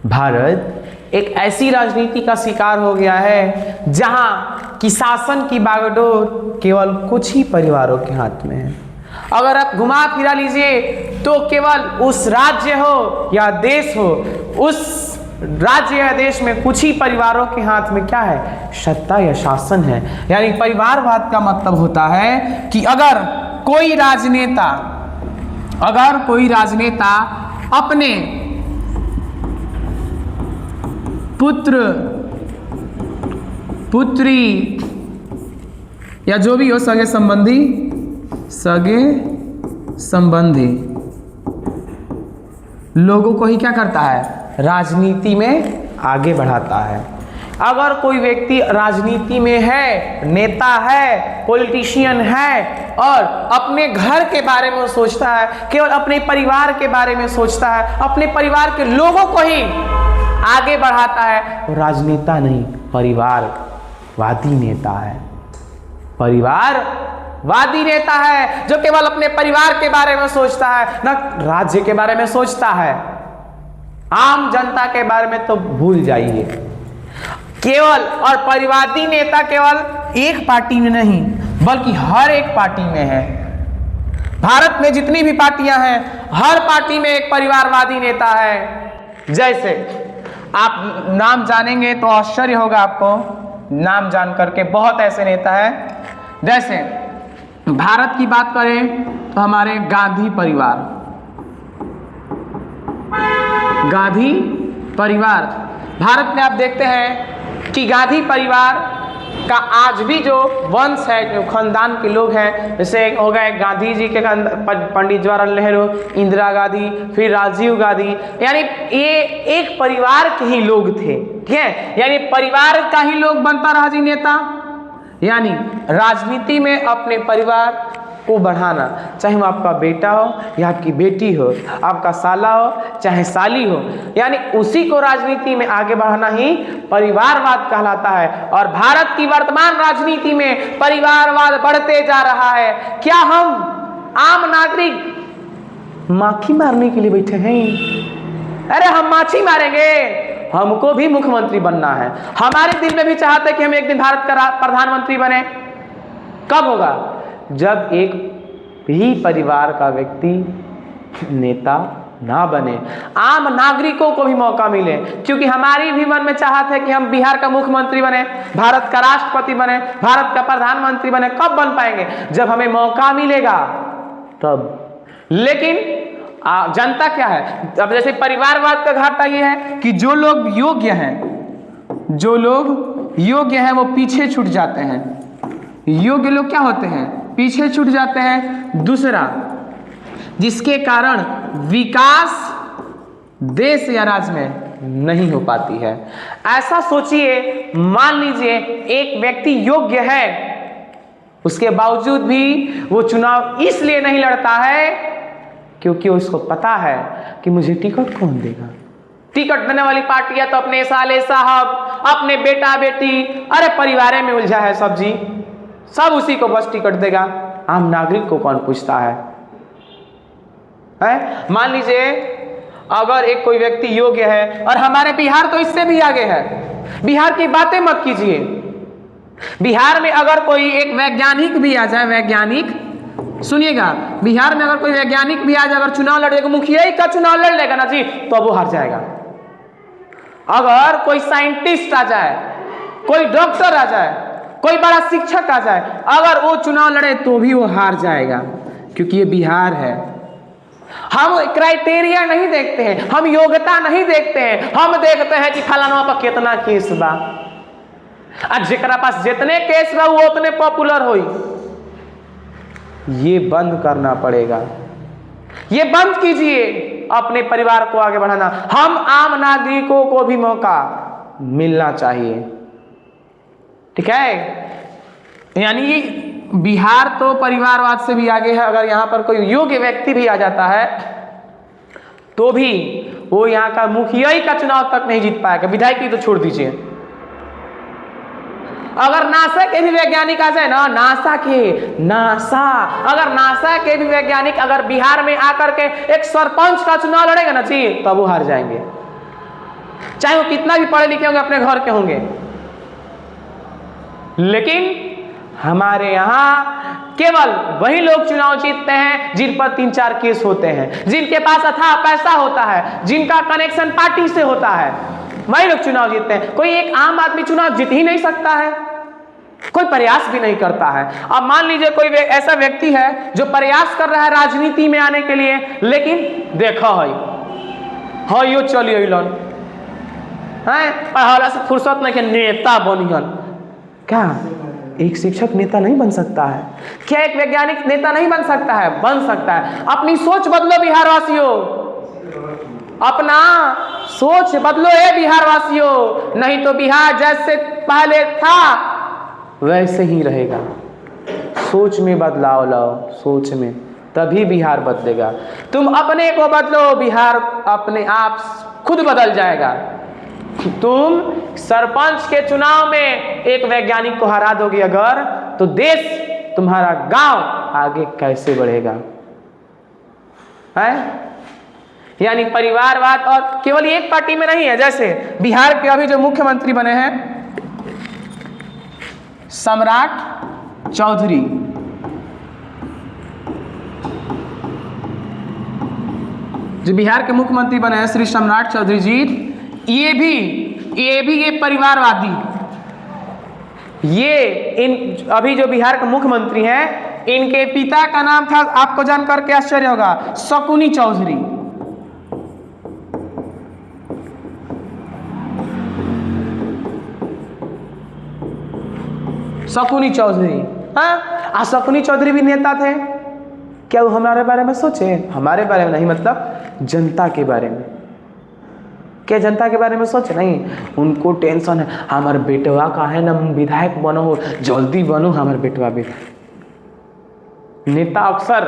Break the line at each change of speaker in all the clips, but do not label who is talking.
भारत एक ऐसी राजनीति का शिकार हो गया है जहां कि शासन की बागडोर केवल कुछ ही परिवारों के हाथ में है। अगर आप घुमा फिरा लीजिए तो केवल उस राज्य हो या देश हो, उस राज्य या देश में कुछ ही परिवारों के हाथ में क्या है? सत्ता या शासन है। यानी परिवारवाद का मतलब होता है कि अगर कोई राजनेता अपने पुत्र पुत्री या जो भी हो सगे संबंधी लोगों को ही क्या करता है? राजनीति में आगे बढ़ाता है। अगर कोई व्यक्ति राजनीति में है, नेता है, पॉलिटिशियन है और अपने घर के बारे में सोचता है, केवल अपने परिवार के बारे में सोचता है, अपने परिवार के लोगों को ही आगे बढ़ाता है, तो राजनेता नहीं, परिवारवादी नेता है। परिवारवादी नेता है जो केवल अपने परिवार के बारे में सोचता है, ना राज्य के बारे में सोचता है। आम जनता के बारे में तो भूल जाइए। केवल और परिवारवादी नेता केवल एक पार्टी में नहीं बल्कि हर एक पार्टी में है। भारत में जितनी भी पार्टियां हैं, हर पार्टी में एक परिवारवादी नेता है। जैसे आप नाम जानेंगे तो आश्चर्य होगा आपको, नाम जान करके बहुत ऐसे नेता हैं। जैसे भारत की बात करें तो हमारे गांधी परिवार भारत में आप देखते हैं कि गांधी परिवार का आज भी जो वंश है, जो खानदान के लोग हैं, जैसे हो गए गांधी जी के पंडित जवाहरलाल नेहरू, इंदिरा गांधी, फिर राजीव गांधी, यानी ये एक परिवार के ही लोग थे। ठीक है, यानी परिवार का ही लोग बनता राजी नेता। यानी राजनीति में अपने परिवार को बढ़ाना, चाहे वो आपका बेटा हो या आपकी बेटी हो, आपका साला हो चाहे साली हो, यानी उसी को राजनीति में आगे बढ़ाना ही परिवारवाद कहलाता है। और भारत की वर्तमान राजनीति में परिवारवाद बढ़ते जा रहा है। क्या हम आम नागरिक माखी मारने के लिए बैठे हैं? अरे हम माछी मारेंगे, हमको भी मुख्यमंत्री बनना है। हमारे दिल में भी चाहते हैं कि हम एक दिन भारत का प्रधानमंत्री बने। कब होगा? जब एक ही परिवार का व्यक्ति नेता ना बने, आम नागरिकों को भी मौका मिले। क्योंकि हमारी भी मन में चाहत है कि हम बिहार का मुख्यमंत्री बने, भारत का राष्ट्रपति बने, भारत का प्रधानमंत्री बने। कब बन पाएंगे? जब हमें मौका मिलेगा तब। लेकिन जनता क्या है? अब जैसे परिवारवाद का घाटा ये है कि जो लोग योग्य हैं वो पीछे छूट जाते हैं। योग्य लोग क्या होते हैं? पीछे छूट जाते हैं। दूसरा, जिसके कारण विकास देश या राज्य में नहीं हो पाती है। ऐसा सोचिए, मान लीजिए एक व्यक्ति योग्य है, उसके बावजूद भी वो चुनाव इसलिए नहीं लड़ता है क्योंकि उसको पता है कि मुझे टिकट कौन देगा। टिकट देने वाली पार्टियां तो अपने साले साहब, अपने बेटा बेटी, अरे परिवार में उलझा है सब्जी, सब उसी को बस टिकट देगा। आम नागरिक को कौन पूछता है? मान लीजिए अगर एक कोई व्यक्ति योग्य है, और हमारे बिहार तो इससे भी आगे है। बिहार की बातें मत कीजिए। बिहार में अगर कोई एक वैज्ञानिक भी आ जाए, वैज्ञानिक सुनिएगा, बिहार में अगर कोई वैज्ञानिक भी आ जाए, अगर चुनाव लड़ेगा, मुखिया ही का चुनाव लड़ लेगा ना जी, तो वो हार जाएगा। अगर कोई साइंटिस्ट आ जाए, कोई डॉक्टर आ जाए, कोई बड़ा शिक्षक आ जाए, अगर वो चुनाव लड़े तो भी वो हार जाएगा। क्योंकि ये बिहार है। हम क्राइटेरिया नहीं देखते हैं, हम योग्यता नहीं देखते हैं, हम देखते हैं कि फलाना पर कितना केस बा, और जेकरा पास जितने केस बा वो उतने पॉपुलर होई। ये बंद करना पड़ेगा। ये बंद कीजिए, अपने परिवार को आगे बढ़ाना। हम आम नागरिकों को भी मौका मिलना चाहिए। ठीक है, यानी बिहार तो परिवारवाद से भी आगे है। अगर यहाँ पर कोई योग्य व्यक्ति भी आ जाता है तो भी वो यहाँ का मुखिया ही का चुनाव तक नहीं जीत पाएगा, विधायक की तो छोड़ दीजिए। अगर नासा के भी वैज्ञानिक आ जाए ना, अगर नासा के भी वैज्ञानिक अगर बिहार में आकर के एक सरपंच का चुनाव लड़ेगा ना जी, तब वो हार जाएंगे। चाहे वो कितना भी पढ़े लिखे होंगे, अपने घर के होंगे। लेकिन हमारे यहाँ केवल वही लोग चुनाव जीतते हैं जिन पर 3-4 केस होते हैं, जिनके पास अथाह पैसा होता है, जिनका कनेक्शन पार्टी से होता है, वही लोग चुनाव जीतते हैं। कोई एक आम आदमी चुनाव जीत ही नहीं सकता है, कोई प्रयास भी नहीं करता है। अब मान लीजिए कोई ऐसा व्यक्ति है जो प्रयास कर रहा है राजनीति में आने के लिए, लेकिन देखा है यो चलिए लन है पढ़ाला से फुर्सत नहीं के नेता बनियन। क्या एक शिक्षक नेता नहीं बन सकता है? क्या एक वैज्ञानिक नेता नहीं बन सकता है? बन सकता है। अपनी सोच बदलो बिहार वासियों, अपना सोच बदलो है बिहार वासियों, नहीं तो बिहार जैसे पहले था वैसे ही रहेगा। सोच में बदलाव लाओ, सोच में, तभी बिहार बदलेगा। तुम अपने को बदलो, बिहार अपने आप खुद बदल जाएगा। तुम सरपंच के चुनाव में एक वैज्ञानिक को हरा दोगे अगर, तो देश, तुम्हारा गांव आगे कैसे बढ़ेगा? है यानी परिवारवाद और केवल एक पार्टी में नहीं है। जैसे बिहार के अभी जो मुख्यमंत्री बने हैं सम्राट चौधरी, जो बिहार के मुख्यमंत्री बने हैं श्री सम्राट चौधरी जी, ये भी परिवारवादी, ये इन अभी जो बिहार के मुख्यमंत्री हैं, इनके पिता का नाम था, आपको जानकर के आश्चर्य होगा, शकुनी चौधरी। शकुनी चौधरी, हाँ, शकुनी चौधरी भी नेता थे। क्या वो हमारे बारे में सोचे? हमारे बारे में नहीं, मतलब जनता के बारे में। क्या जनता के बारे में सोचे? नहीं, उनको टेंशन है हमारे बेटवा का है ना विधायक बनो, जल्दी बनो हमारे बेटवा विधायक। नेता अक्सर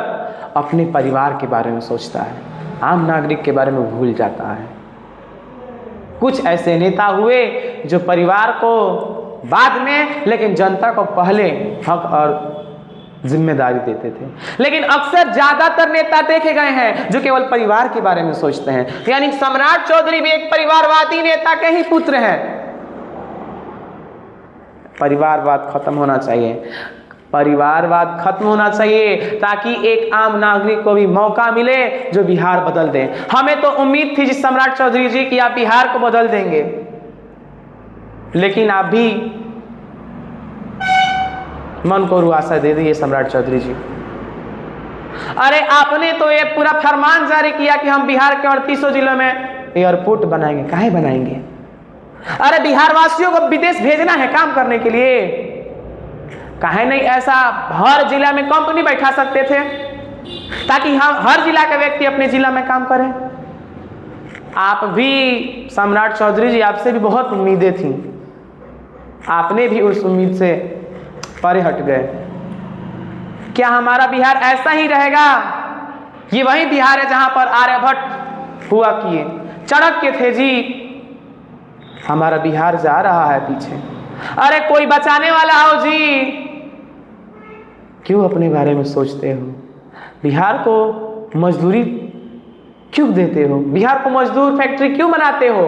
अपने परिवार के बारे में सोचता है, आम नागरिक के बारे में भूल जाता है। कुछ ऐसे नेता हुए जो परिवार को बाद में, लेकिन जनता को पहले हक और जिम्मेदारी देते थे। लेकिन अक्सर ज्यादातर नेता देखे गए हैं जो केवल परिवार के बारे में सोचते हैं। यानी सम्राट चौधरी भी एक परिवारवादी नेता के ही पुत्र हैं। परिवारवाद खत्म होना चाहिए, परिवारवाद खत्म होना चाहिए, ताकि एक आम नागरिक को भी मौका मिले जो बिहार बदल दे। हमें तो उम्मीद थी जिस सम्राट चौधरी जी की आप बिहार को बदल देंगे, लेकिन आप भी मन को रुआसा दे दिए सम्राट चौधरी जी। अरे आपने तो ये पूरा फरमान जारी किया कि हम बिहार के 38 जिलों में एयरपोर्ट बनाएंगे। काहे बनाएंगे? अरे बिहार वासियों को विदेश भेजना है काम करने के लिए, काहे नहीं ऐसा हर जिला में कंपनी बैठा सकते थे, ताकि हम हर जिला के व्यक्ति अपने जिला में काम करें। आप भी सम्राट चौधरी जी, आपसे भी बहुत उम्मीदें थी, आपने भी उस उम्मीद से परे हट गए। क्या हमारा बिहार ऐसा ही रहेगा? ये वही बिहार है जहां पर आर्यभट्ट हुआ किए, चाणक्य थे जी। हमारा बिहार जा रहा है पीछे। अरे कोई बचाने वाला हो जी। क्यों अपने बारे में सोचते हो? बिहार को मजदूरी क्यों देते हो? बिहार को मजदूर फैक्ट्री क्यों बनाते हो?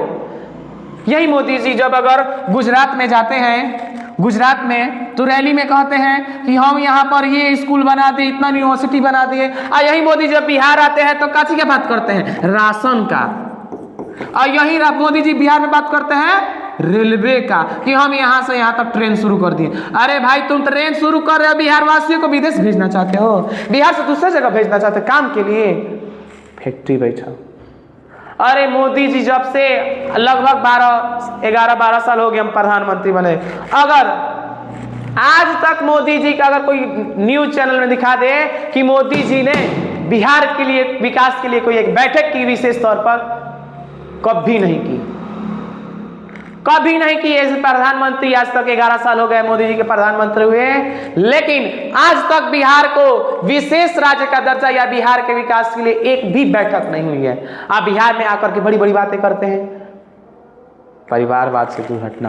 यही मोदी जी जब अगर गुजरात में जाते हैं, गुजरात में तो रैली में कहते हैं कि हम यहाँ पर ये स्कूल बना दिए, इतना यूनिवर्सिटी बना दिए, और यही मोदी जब बिहार आते हैं तो काची की बात करते हैं? राशन का। और यही मोदी जी बिहार में बात करते हैं रेलवे का, कि हम यहाँ से यहाँ तक ट्रेन शुरू कर दिए। अरे भाई, तुम ट्रेन शुरू कर रहे हो, बिहार वासियों को विदेश भेजना चाहते हो, बिहार से दूसरे जगह भेजना चाहते हो काम के लिए, फैक्ट्री बैठा। अरे मोदी जी जब से लगभग 11-12 साल हो गए हम प्रधानमंत्री बने, अगर आज तक मोदी जी का अगर कोई न्यूज चैनल में दिखा दे कि मोदी जी ने बिहार के लिए विकास के लिए कोई एक बैठक की विशेष तौर पर, कभी नहीं की, कभी नहीं की। ऐसे प्रधानमंत्री आज तक 11 साल हो गए मोदी जी के प्रधानमंत्री हुए, लेकिन आज तक बिहार को विशेष राज्य का दर्जा या बिहार के विकास के लिए एक भी बैठक नहीं हुई है। आप बिहार में आकर के बड़ी बड़ी बातें करते हैं। परिवारवाद से दूर हटना